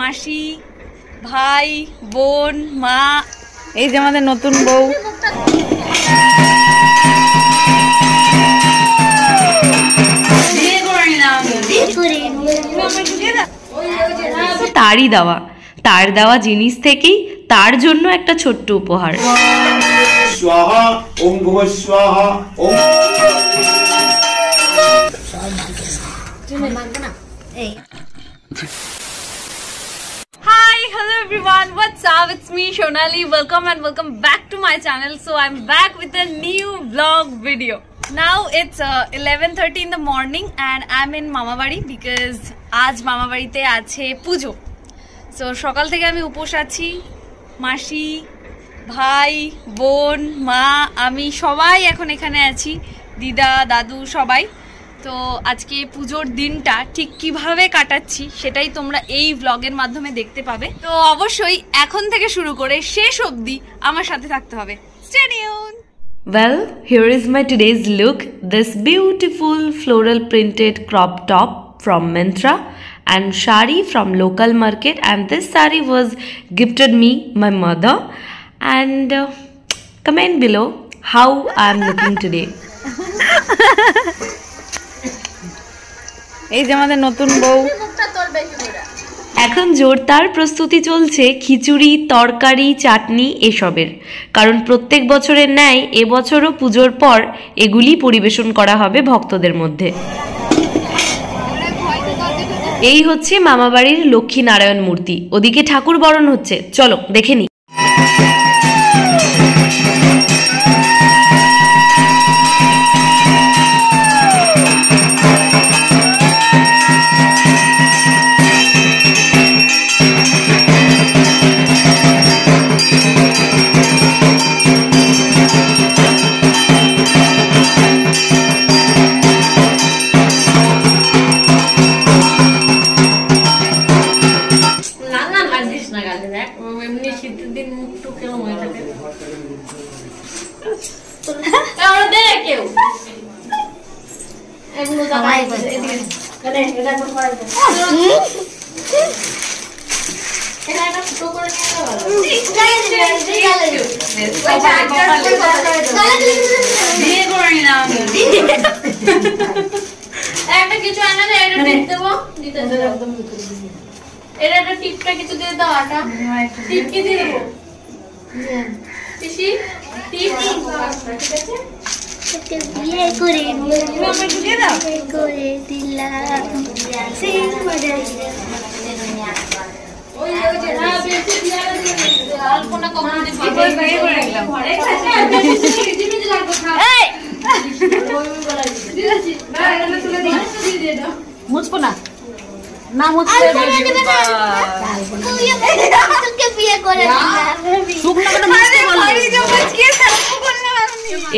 মাসি, ভাই, বোন, মা, এই যে আমাদের নতুন বউ। তারই দেওয়া, তার দেওয়া জিনিস থেকেই তার জন্য একটা ছোট্ট উপহার। Hi, hello everyone, what's up? It's me Shonali. Welcome and welcome back to my channel. So I'm back with a new vlog video. Now it's 11:30 in the morning and I'm in Mama Bari because aaj Mama Barite ache pujo. So সকাল থেকে আমি উপোস আছি। মাসি, ভাই, বোন, মা, আমি সবাই এখন এখানে আছি, দিদা, দাদু সবাই। তো আজকে পুজোর দিনটা ঠিক কিভাবে কাটাচ্ছি সেটাই তোমরা এই ব্লগের মাধ্যমে দেখতে পাবে। তো অবশ্যই এখন থেকে শুরু করে শেষ অবধি আমার সাথে থাকতে হবে। Stay tuned. Well, here is my today's look. This beautiful floral printed crop top from Myntra and shari from local market, and this sari was gifted me my mother. And comment below how I am looking today. এই যে আমাদের নতুন বউ। এখন জোরদার প্রস্তুতি চলছে খিচুড়ি, তরকারি, চাটনি এসবের, কারণ প্রত্যেক বছরের ন্যায় এবছরও পুজোর পর এগুলি পরিবেশন করা হবে ভক্তদের মধ্যে। এই হচ্ছে মামাবাড়ির লক্ষ্মী নারায়ণ মূর্তি, ওদিকে ঠাকুর বরণ হচ্ছে, চলো দেখে নি। মুছবো না না মুছলে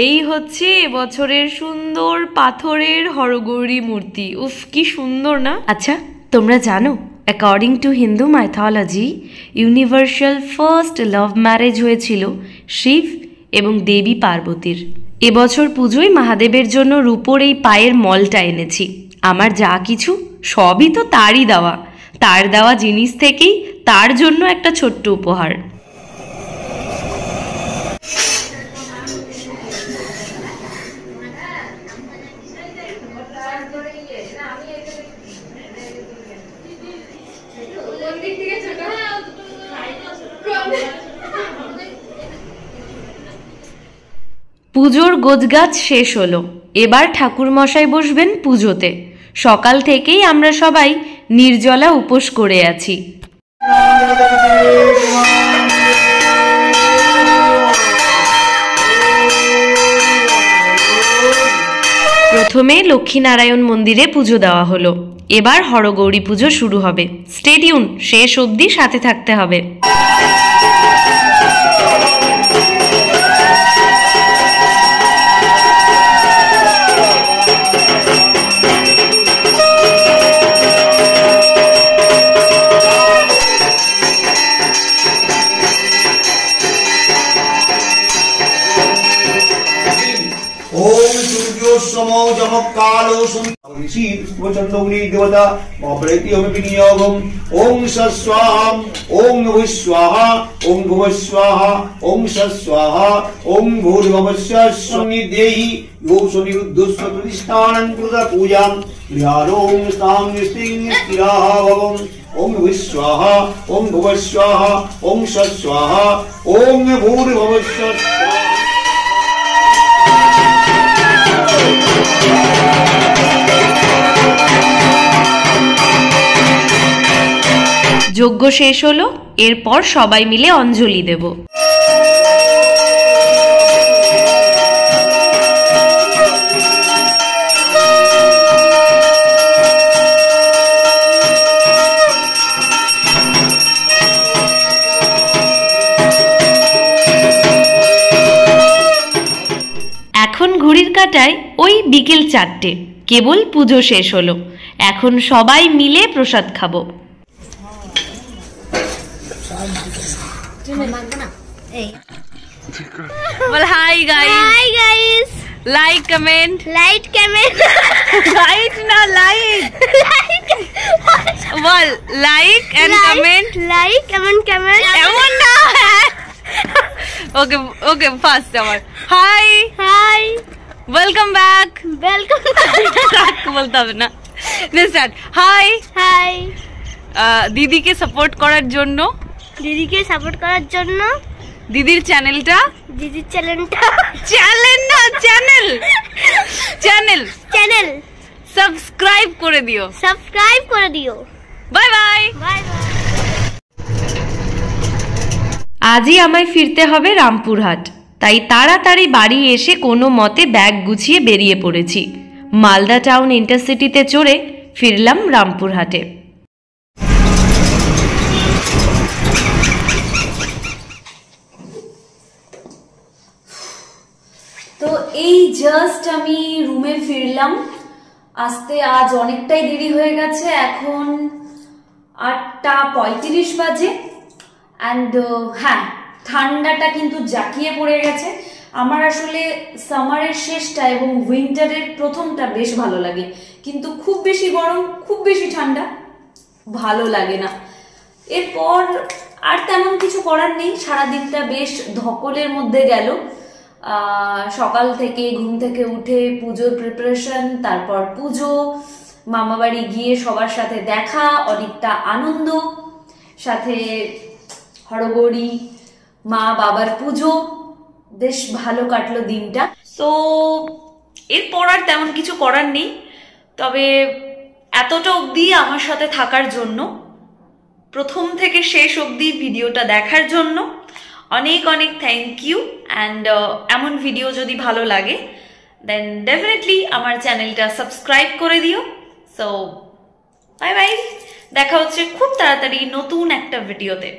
এই হচ্ছে এবছরের সুন্দর পাথরের হরগৌরী মূর্তি। উফ কি সুন্দর না? আচ্ছা তোমরা জানো according to Hindu mythology universal first love marriage হয়েছিল শিব এবং দেবী পার্বতীর। এবছর পুজোয় মহাদেবের জন্য রূপোর এই পায়ের মলটা এনেছি। আমার যা কিছু সবই তো তারই দেওয়া, তার দেওয়া জিনিস থেকেই তার জন্য একটা ছোট্ট উপহার। পুজোর গোছগাছ শেষ হলো, এবার ঠাকুরমশাই বসবেন পুজোতে। সকাল থেকেই আমরা সবাই নির্জলা উপোস করে আছি। প্রথমে লক্ষ্মীনারায়ণ মন্দিরে পুজো দেওয়া হলো, এবার হরগৌরী পুজো শুরু হবে। স্টে টিউন, শেষ অবধি সাথে থাকতে হবে। ओम सूर्योस्समो जमकालो ऋषि चंद्रमुनि देवता महाप्रति ओम विनियोगम ओम स्वाहा ओम भूः स्वाहा ओम भुवः स्वाहा ओम स्वाहा ओम भूर्भुवः स्वनिदेहि यो स्वनिरुद्धस्व प्रतिष्ठानं कृत पूजां विहारों स्थां निस्तिं स्थिराभवम् ओम भूः स्वाहा ओम भुवः स्वाहा ओम स्वाहा ओम भूर्भुवः स्वाहा। যজ্ঞ শেষ হলো, এরপর সবাই মিলে অঞ্জলি দেব। এখন ঘড়ির কাঁটায় ওই বিকেল 4টে, কেবল পুজো শেষ হলো। এখন সবাই মিলে প্রসাদ খাবো। Well, hi guys. Hi guys. Like, comment. Light comment. Light na light. Well, like and comment. Like comment. Emon na. Okay, fast আমার. Hi. Hi. Welcome back. Welcome. বলতে হবে না। Let's start. Hi. Hi. দিদিকে support করার জন্য, দিদিকে support করার জন্য দিদির চ্যানেলটা, দিদির চ্যানেলটা, চ্যানেল সাবস্ক্রাইব করে দিও। সাবস্ক্রাইব করে দিও। Bye bye. Bye bye. আজই আমায় ফিরতে হবে রামপুরহাট, তাই তাড়াতাড়ি বাড়ি এসে কোনো মতে ব্যাগ গুছিয়ে বেরিয়ে পড়েছি। মালদা টাউন ইন্টারসিটিতে চড়ে ফিরলাম রামপুরহাটে। তো এই জাস্ট আমি রুমে ফিরলাম। আসতে আজ অনেকটাই দেরি হয়ে গেছে, এখন 8:35 বাজে। অ্যান্ড হ্যাঁ, ঠান্ডাটা কিন্তু জাঁকিয়ে পড়ে গেছে। আমার আসলে সামারের শেষটা এবং উইন্টারের প্রথমটা বেশ ভালো লাগে, কিন্তু খুব বেশি গরম, খুব বেশি ঠান্ডা ভালো লাগে না। এরপর আর তেমন কিছু করার নেই, সারাদিনটা বেশ ধকলের মধ্যে গেল। সকাল থেকে ঘুম থেকে উঠে পুজোর প্রিপারেশন, তারপর পুজো, মামাবাড়ি গিয়ে সবার সাথে দেখা, অনেকটা আনন্দ, সাথে হরগৌরী মা বাবার পুজো, বেশ ভালো কাটলো দিনটা। তো এরপর আর তেমন কিছু করার নেই, তবে এতটা অবধি আমার সাথে থাকার জন্য, প্রথম থেকে শেষ অবধি ভিডিওটা দেখার জন্য অনেক অনেক থ্যাংক ইউ। অ্যান্ড এমন ভিডিও যদি ভালো লাগে দেন ডেফিনেটলি আমার চ্যানেলটা সাবস্ক্রাইব করে দিও। সো বাই বাই, দেখা হচ্ছে খুব তাড়াতাড়ি নতুন একটা ভিডিওতে।